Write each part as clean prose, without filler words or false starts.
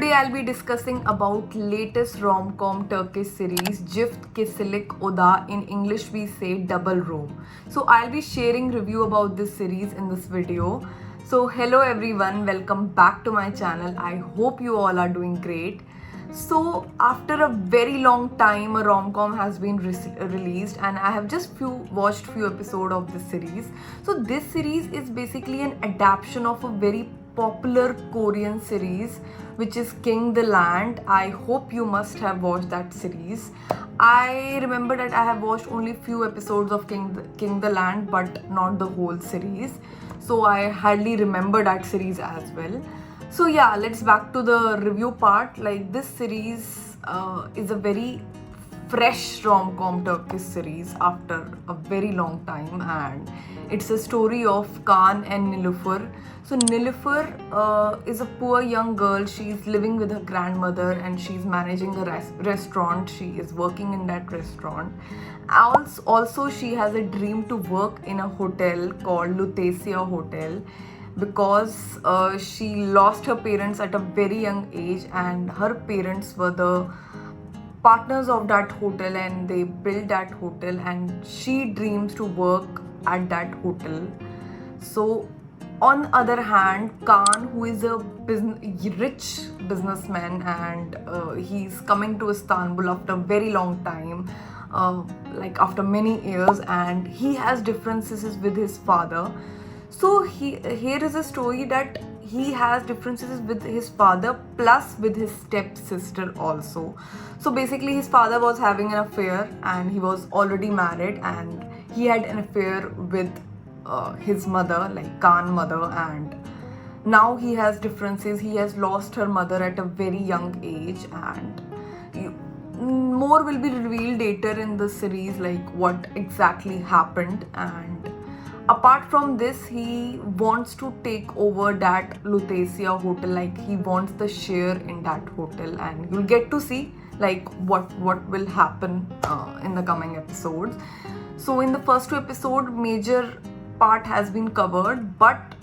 Today I'll be discussing about latest rom-com Turkish series Jift Kesilik Oda. In English we say Double Room. So I'll be sharing review about this series in this video. So hello everyone, welcome back to my channel. I hope you all are doing great. So after a very long time a rom-com has been released and I have just watched few episodes of this series. So this series is basically an adaptation of a very popular Korean series which is King the Land. I hope you must have watched that series. I remember that I have watched only few episodes of King the Land but not the whole series. So I hardly remember that series as well. So yeah, let's back to the review part. Like this series is a very fresh rom-com Turkish series after a very long time, and it's a story of Kaan and Nilüfer. So Nilüfer is a poor young girl. She's living with her grandmother and she's managing a restaurant. She is working in that restaurant. Also, she has a dream to work in a hotel called Lutetia Hotel because she lost her parents at a very young age, and her parents were the partners of that hotel and they built that hotel, and she dreams to work at that hotel. So on the other hand, Kaan, who is a rich businessman, and he's coming to Istanbul after a very long time, like after many years, and he has differences with his father. So here is a story that he has differences with his father plus with his stepsister also. So basically his father was having an affair and he was already married, and he had an affair with his mother, like Kaan mother, and now he has differences. He has lost her mother at a very young age, and more will be revealed later in the series, like what exactly happened. And apart from this, he wants to take over that Lutetia hotel, like he wants the share in that hotel, and you'll get to see like what will happen in the coming episodes. So in the first two episodes, major part has been covered, but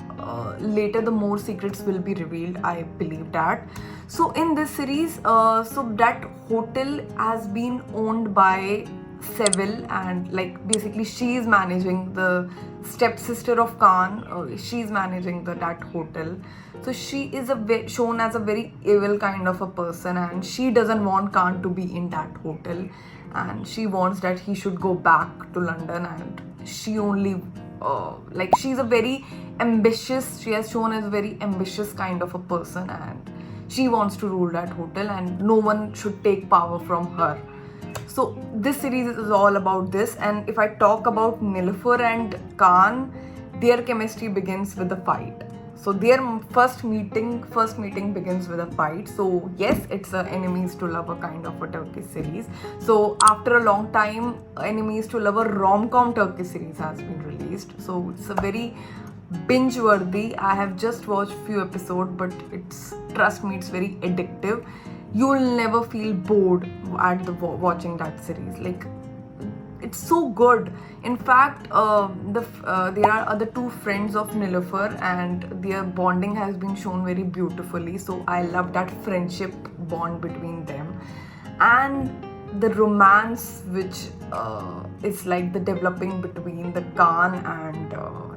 later the more secrets will be revealed, I believe that. So in this series, so that hotel has been owned by Seville, and like basically she is managing, the stepsister of Kaan, she's managing that hotel. So she is shown as a very evil kind of a person, and she doesn't want Kaan to be in that hotel, and she wants that he should go back to London. And she only like she's a very ambitious, she has shown as a very ambitious kind of a person, and she wants to rule that hotel and no one should take power from her. So this series is all about this. And if I talk about Nilüfer and Kaan, their chemistry begins with a fight. So their first meeting begins with a fight. So yes, it's a enemies to lover kind of a Turkish series. So after a long time, enemies to lover rom-com Turkish series has been released. So it's a very binge worthy. I have just watched few episodes, but trust me, it's very addictive. You'll never feel bored at watching that series. Like it's so good. In fact, there are other two friends of Nilüfer and their bonding has been shown very beautifully. So I love that friendship bond between them, and the romance which is like the developing between the Kaan and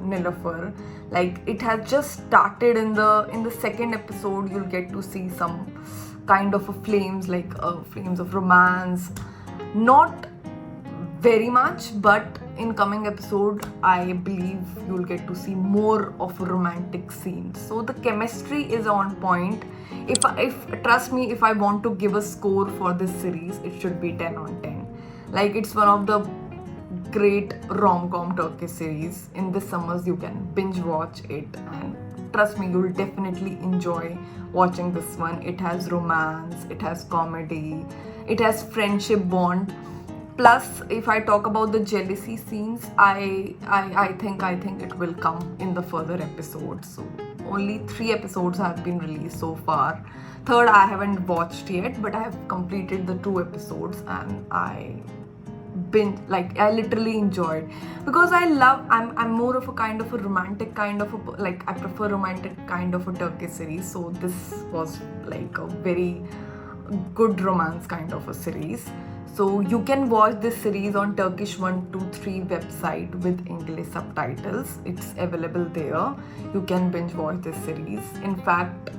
Nilüfer. Like it has just started. In the second episode, you'll get to see some kind of a flames, like flames of romance. Not very much, but in coming episode I believe you'll get to see more of a romantic scene. So the chemistry is on point. If trust me, if I want to give a score for this series, it should be 10 on 10. Like it's one of the great rom-com Turkish series. In this summers you can binge watch it, and trust me, you'll definitely enjoy watching this one. It has romance, it has comedy, it has friendship bond. Plus, if I talk about the jealousy scenes, I think it will come in the further episodes. So only 3 episodes have been released so far. Third I haven't watched yet, but I have completed the 2 episodes, and I binge, like I literally enjoyed, because I'm more of a kind of a romantic kind of a, like I prefer romantic kind of a Turkish series, so this was like a very good romance kind of a series. So you can watch this series on Turkish 123 website with English subtitles. It's available there. You can binge watch this series. In fact,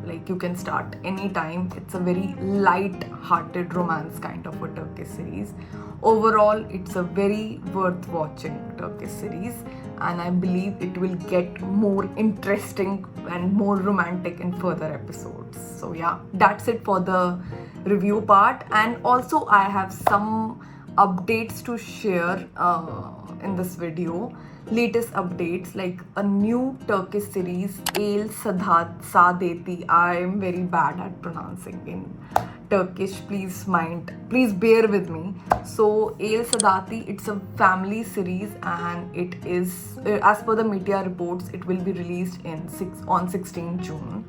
like you can start anytime. It's a very light-hearted romance kind of a Turkish series. Overall, it's a very worth watching Turkish series, and I believe it will get more interesting and more romantic in further episodes. So yeah, that's it for the review part, and also I have some updates to share in this video. Latest updates, like a new Turkish series, El Sadat Sadeti. I am very bad at pronouncing in Turkish, please bear with me. So El Sadati, it's a family series, and it is as per the media reports, it will be released on 16 June.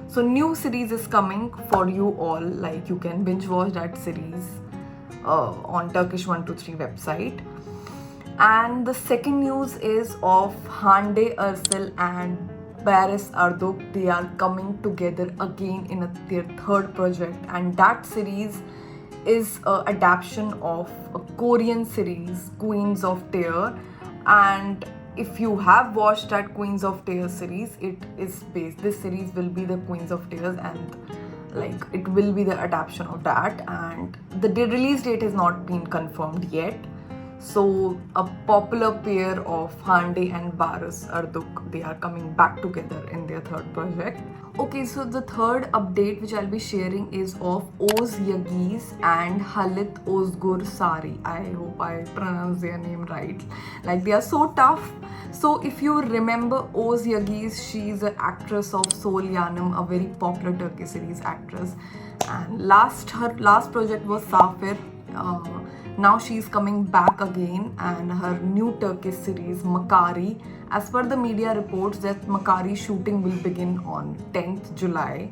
So new series is coming for you all, like you can binge watch that series on Turkish 123 website. And the second news is of Hande Erçel and Barış Arduç. They are coming together again in their third project, and that series is an adaptation of a Korean series, Queens of Tear. And if you have watched that Queens of Tears series, this series will be the Queens of Tears, and like it will be the adaptation of that, and the release date has not been confirmed yet. So a popular pair of Hande and Barış Arduç, they are coming back together in their third project. Okay, so the third update which I'll be sharing is of Oğuz Yagis and Halit Ozgur Sari. I hope I pronounce their name right. Like they are so tough. So if you remember Oğuz Yagis, she's an actress of Sol Yanım, a very popular Turkish series actress. And her last project was Safir. Now she's coming back again, and her new Turkish series Makari. As per the media reports, that Makari shooting will begin on 10th July.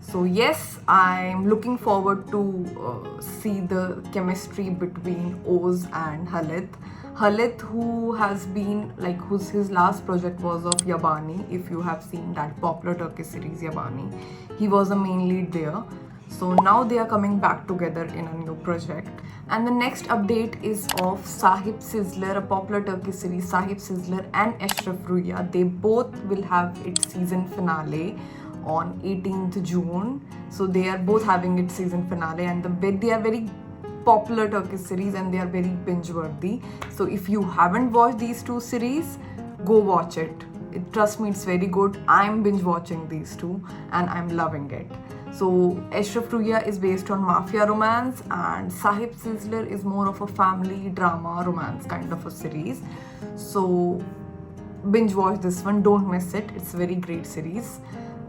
So yes, I'm looking forward to see the chemistry between Oğuz and Halit. Halit, who has been like, his last project was of Yabani. If you have seen that popular Turkish series Yabani, he was a main lead there. So now they are coming back together in a new project. And the next update is of Sahip Sizzler, a popular Turkish series, Sahip Sizzler and Ashraf Rüya. They both will have its season finale on 18th June. So they are both having its season finale, and they are very popular Turkish series, and they are very binge-worthy. So if you haven't watched these two series, go watch it. Trust me, it's very good. I'm binge watching these two and I'm loving it. So Ashraf Rüya is based on mafia romance, and Sahip Sizzler is more of a family drama romance kind of a series. So binge watch this one, don't miss it. It's a very great series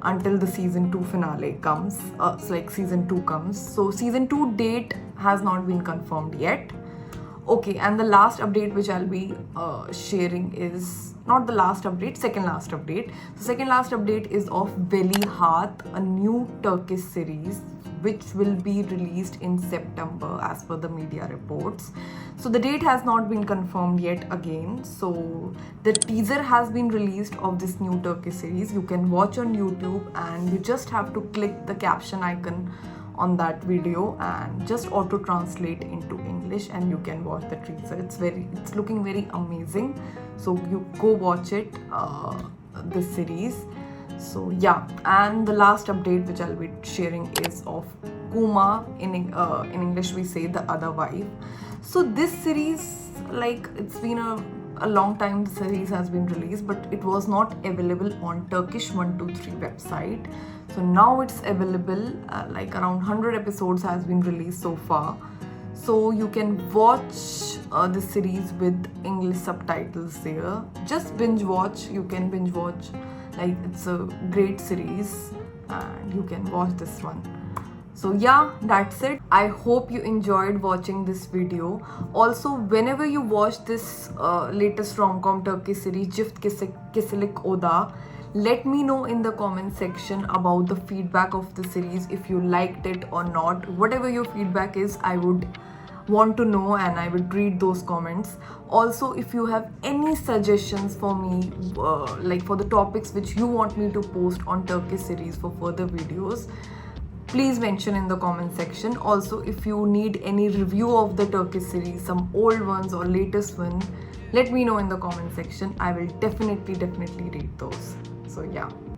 until the season 2 finale comes. It's like season 2 comes. So season 2 date has not been confirmed yet. Okay, and the last update which I'll be sharing is not the last update, second last update. So second last update is of Veli Hat, a new Turkish series which will be released in September as per the media reports. So the date has not been confirmed yet again. So the teaser has been released of this new Turkish series. You can watch on YouTube, and you just have to click the caption icon on that video and just auto translate into English, and you can watch the teaser. It's looking very amazing. So you go watch it, this series. So yeah, and the last update which I'll be sharing is of Kuma. In English we say the other wife. So this series, like it's been a long time the series has been released, but it was not available on Turkish 123 website. So now it's available, like around 100 episodes has been released so far. So you can watch the series with English subtitles there. Just binge watch, you can binge watch, like it's a great series and you can watch this one. So yeah, that's it. I hope you enjoyed watching this video. Also, whenever you watch this latest rom-com Turkish series, Jift Kesilik Oda, let me know in the comment section about the feedback of the series, if you liked it or not. Whatever your feedback is, I would want to know, and I would read those comments. Also, if you have any suggestions for me, like for the topics which you want me to post on Turkish series for further videos, please mention in the comment section. Also, if you need any review of the Turkish series, some old ones or latest one, let me know in the comment section. I will definitely read those. So yeah.